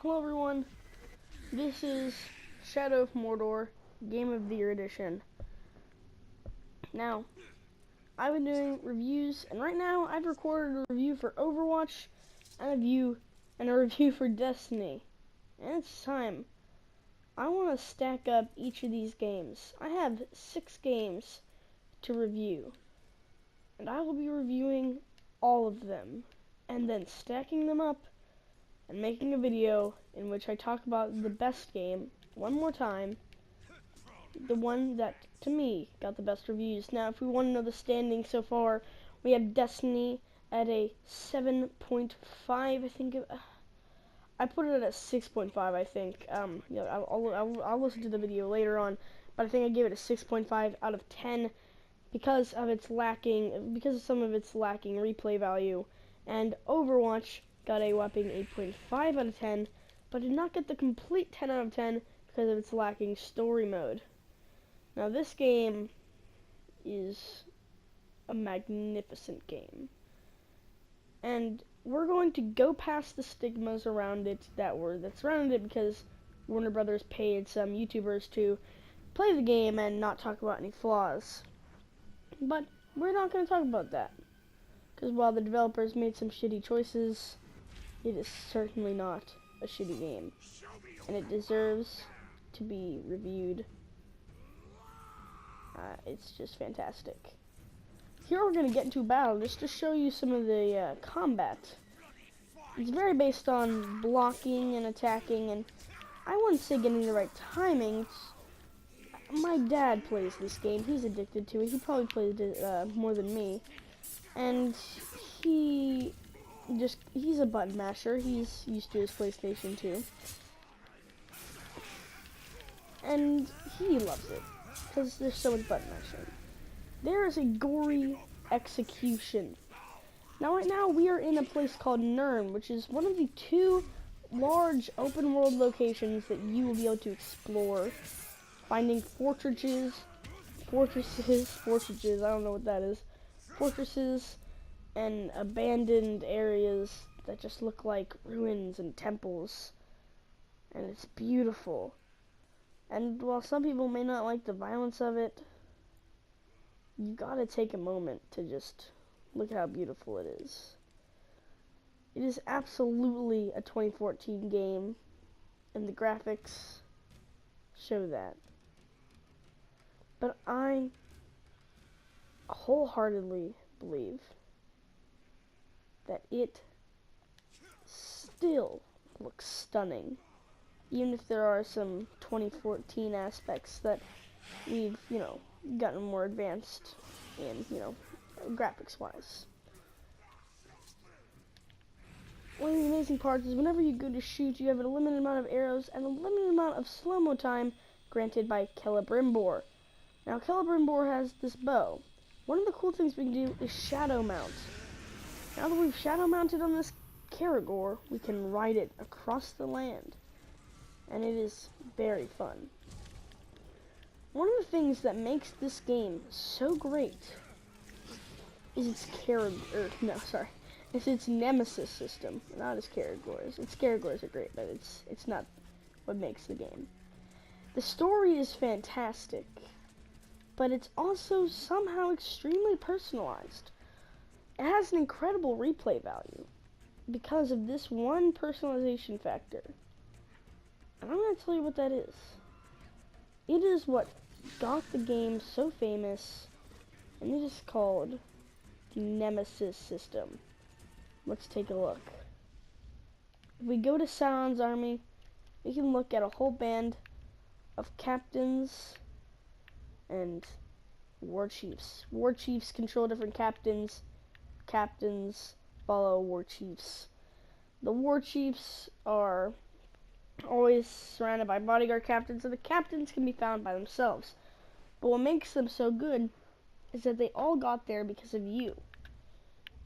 Hello everyone, this is Shadow of Mordor, Game of the Year edition. Now, I've been doing reviews, and right now I've recorded a review for Overwatch, and a review for Destiny. And it's time. I want to stack up each of these games. I have 6 games to review, and I will be reviewing all of them, and then stacking them up and making a video in which I talk about the best game one more time, the one that to me got the best reviews. Now if we want to know the standing so far, we have Destiny at a 7.5. I think I put it at a 6.5. I think I'll listen to the video later on, but I think I gave it a 6.5 out of 10 because of some of its lacking replay value. And Overwatch got a whopping 8.5 out of 10, but did not get the complete 10 out of 10 because of its lacking story mode. Now this game is a magnificent game, and we're going to go past the stigmas around it that surrounded it because Warner Brothers paid some YouTubers to play the game and not talk about any flaws. But we're not going to talk about that, because while the developers made some shitty choices, it is certainly not a shitty game, and it deserves to be reviewed. It's just fantastic. Here we're going to get into a battle just to show you some of the combat. It's very based on blocking and attacking, and I wouldn't say getting the right timing. My dad plays this game. He's addicted to it. He probably plays it more than me. And he's a button masher. He's used to his PlayStation 2. And he loves it because there's so much button mashing. There is a gory execution. Now right now we are in a place called Nirn, which is one of the 2 large open world locations that you will be able to explore, finding fortresses, I don't know what that is, fortresses and abandoned areas that just look like ruins and temples, and it's beautiful. And while some people may not like the violence of it, you gotta take a moment to just look at how beautiful it is. It is absolutely a 2014 game, and the graphics show that. But I wholeheartedly believe that it still looks stunning, even if there are some 2014 aspects that we've, gotten more advanced in, graphics wise. One of the amazing parts is whenever you go to shoot, you have a limited amount of arrows and a limited amount of slow-mo time granted by Celebrimbor. Now Celebrimbor has this bow. One of the cool things we can do is shadow mount. Now that we've shadow mounted on this Caragor, we can ride it across the land, and it is very fun. One of the things that makes this game so great is its its nemesis system, not its Caragors. Its Caragors are great, but it's not what makes the game. The story is fantastic, but it's also somehow extremely personalized. It has an incredible replay value because of this one personalization factor. And I'm going to tell you what that is. It is what got the game so famous, and it is called the Nemesis system. Let's take a look. If we go to Sauron's army, we can look at a whole band of captains and war chiefs. War chiefs control different captains. Captains follow war chiefs. The war chiefs are always surrounded by bodyguard captains, so the captains can be found by themselves. But what makes them so good is that they all got there because of you.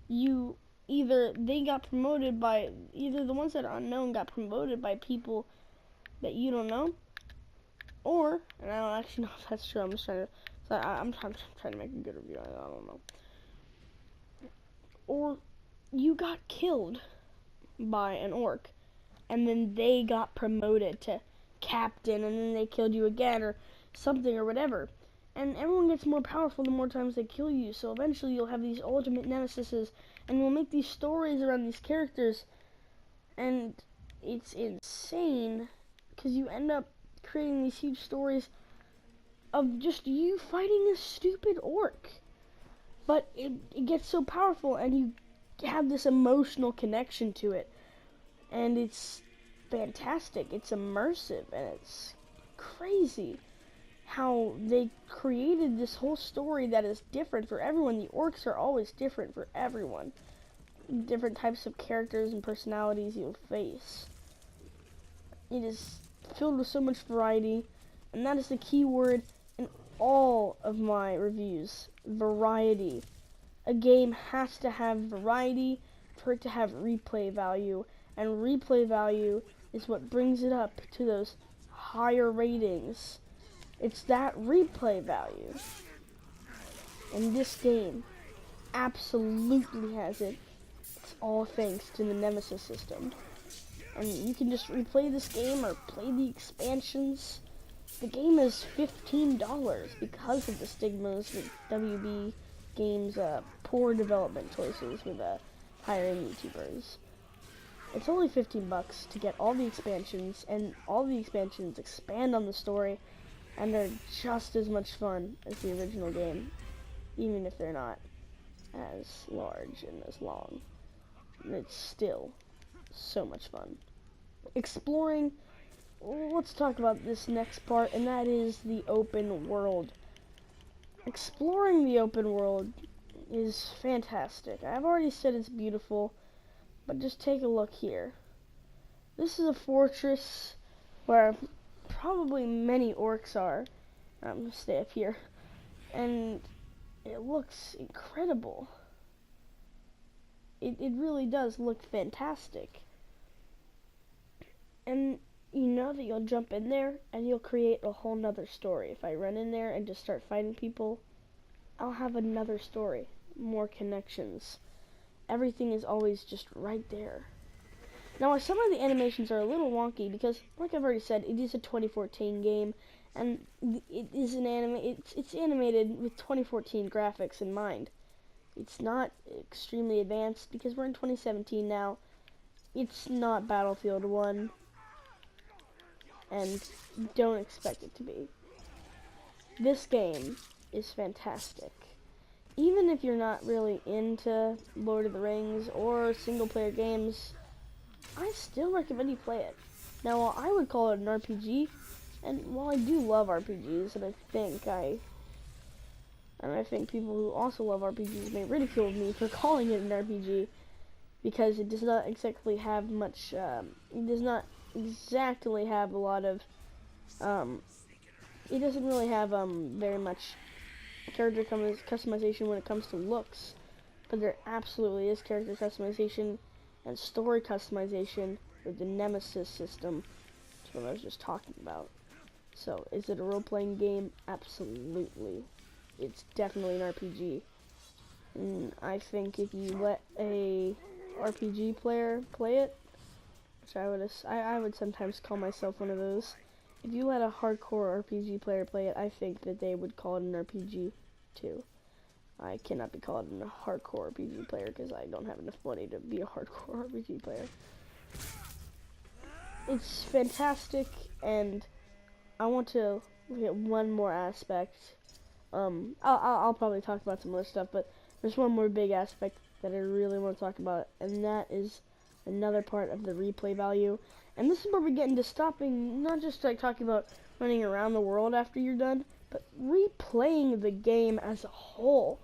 Either the ones that are unknown got promoted by people that you don't know, or, and I don't actually know if that's true, I'm trying to make a good review, I don't know. Or you got killed by an orc and then they got promoted to captain, and then they killed you again, or something, or whatever. And everyone gets more powerful the more times they kill you, so eventually you'll have these ultimate nemesises, and we'll make these stories around these characters, and it's insane, because you end up creating these huge stories of just you fighting a stupid orc. But it gets so powerful, and you have this emotional connection to it, and it's fantastic. It's immersive, and it's crazy how they created this whole story that is different for everyone. The orcs are always different for everyone. Different types of characters and personalities you'll face. It is filled with so much variety, and that is the key word in all of my reviews. Variety. A game has to have variety for it to have replay value, and replay value is what brings it up to those higher ratings. It's that replay value. And this game absolutely has it. It's all thanks to the Nemesis system. And you can just replay this game or play the expansions. The game is $15 because of the stigmas with WB Games' poor development choices with hiring YouTubers. It's only $15 to get all the expansions, and all the expansions expand on the story, and they're just as much fun as the original game, even if they're not as large and as long. And it's still so much fun. Exploring, let's talk about this next part, and that is the open world. Exploring the open world is fantastic. I've already said it's beautiful, but just take a look here. This is a fortress where probably many orcs are. I'm gonna stay up here. And it looks incredible. It really does look fantastic. And you know that you'll jump in there and you'll create a whole nother story. If I run in there and just start fighting people, I'll have another story, more connections. Everything is always just right there. Now, some of the animations are a little wonky because, like I've already said, it is a 2014 game, and it is it's animated with 2014 graphics in mind. It's not extremely advanced because we're in 2017 now. It's not Battlefield 1, and don't expect it to be. This game is fantastic. Even if you're not really into Lord of the Rings or single-player games, I still recommend you play it. Now, while I would call it an RPG, and while I do love RPGs, and I think people who also love RPGs may ridicule me for calling it an RPG, because it does not exactly have much, it does not exactly have a lot of, it doesn't really have, very much character customization when it comes to looks, but there absolutely is character customization and story customization with the Nemesis system. That's what I was just talking about. So, is it a role-playing game? Absolutely. It's definitely an RPG. And I think if you let a RPG player play it, which I would sometimes call myself one of those, if you let a hardcore RPG player play it, I think that they would call it an RPG too. I cannot be called a hardcore RPG player because I don't have enough money to be a hardcore RPG player. It's fantastic, and I want to look at one more aspect. I'll probably talk about some other stuff, but there's one more big aspect that I really want to talk about, and that is another part of the replay value. And this is where we get into stopping, not just like talking about running around the world after you're done, but replaying the game as a whole.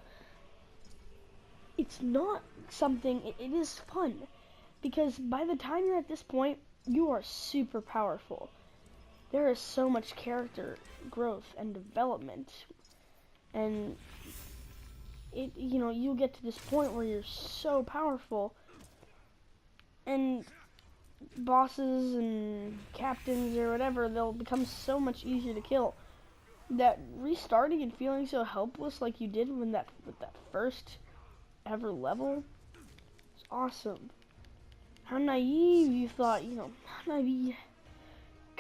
It's not something, it is fun, because by the time you're at this point, you are super powerful. There is so much character growth and development, and you'll get to this point where you're so powerful, and bosses and captains or whatever, they'll become so much easier to kill, that restarting and feeling so helpless like you did with that first ever level is awesome. how naive you thought, how naive,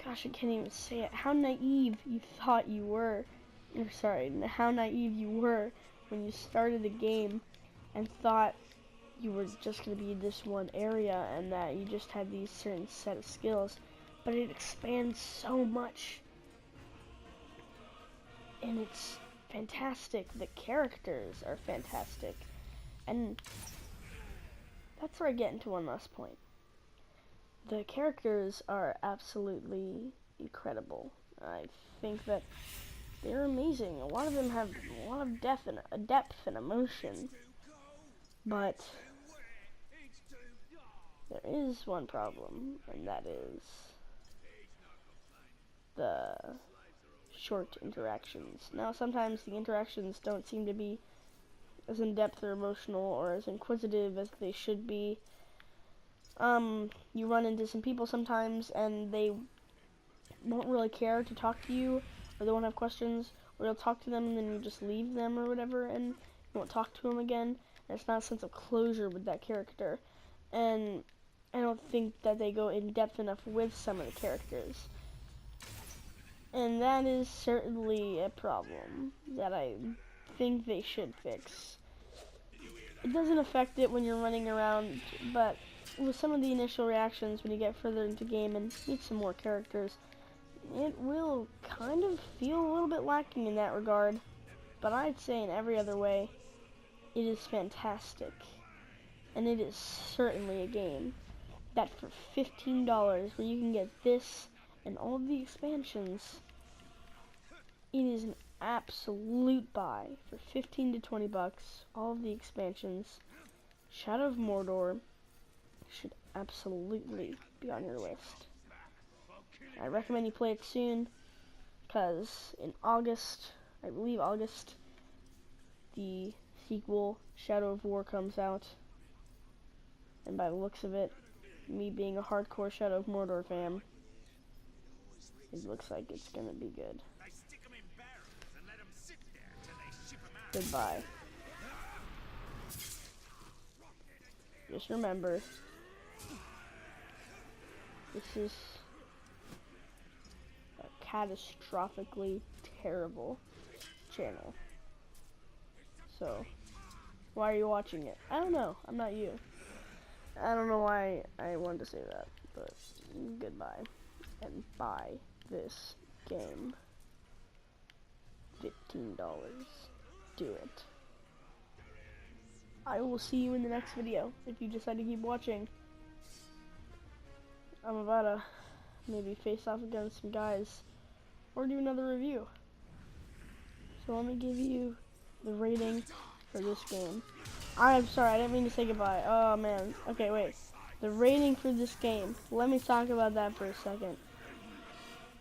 gosh, I can't even say it, how naive you thought you were, or sorry, how naive you were when you started the game and thought you were just going to be this one area and that you just had these certain set of skills, but it expands so much, and it's fantastic. The characters are fantastic, and that's where I get into one last point. The characters are absolutely incredible. I think that they're amazing. A lot of them have a lot of depth and emotion, but there is one problem, and that is the short interactions. Now, sometimes the interactions don't seem to be as in-depth or emotional or as inquisitive as they should be. You run into some people sometimes, and they won't really care to talk to you, or they won't have questions, or you'll talk to them and then you just leave them or whatever, and you won't talk to them again. And it's not a sense of closure with that character, and I don't think that they go in depth enough with some of the characters, and that is certainly a problem that I think they should fix. It doesn't affect it when you're running around, but with some of the initial reactions when you get further into the game and meet some more characters, it will kind of feel a little bit lacking in that regard. But I'd say in every other way, it is fantastic. And it is certainly a game that for $15, where you can get this and all of the expansions, it is an absolute buy. For 15 to 20 bucks, all of the expansions, Shadow of Mordor should absolutely be on your list. I recommend you play it soon, because in August, I believe August, the sequel, Shadow of War, comes out. And by the looks of it, me being a hardcore Shadow of Mordor fan, it looks like it's gonna be good. Goodbye. Just remember, this is a catastrophically terrible channel. So, why are you watching it? I don't know. I'm not you. I don't know why I wanted to say that, but goodbye. And buy this game. $15. Do it. I will see you in the next video if you decide to keep watching. I'm about to maybe face off against some guys or do another review. So let me give you the rating for this game. I'm sorry, I didn't mean to say goodbye. Oh man. Okay, wait. The rating for this game. Let me talk about that for a second.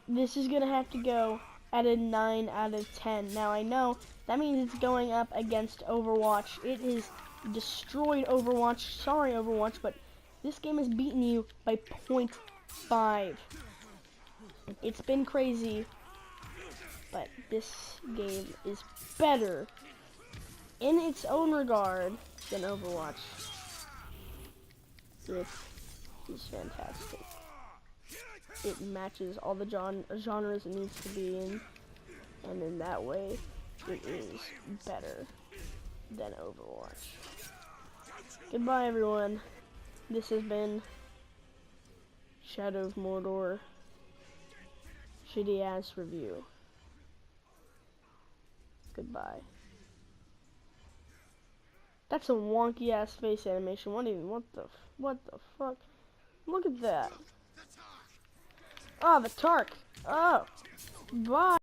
This is gonna have to go at a 9 out of 10. Now I know that means it's going up against Overwatch. It has destroyed Overwatch. Sorry, Overwatch, but this game has beaten you by 0.5. It's been crazy, but this game is better in its own regard than Overwatch. It is fantastic. It matches all the genres it needs to be in, and in that way, it is better than Overwatch. Goodbye, everyone. This has been Shadow of Mordor shitty ass review. Goodbye. That's a wonky ass face animation. What the fuck? Look at that. Oh, the Tark. Oh. Bye.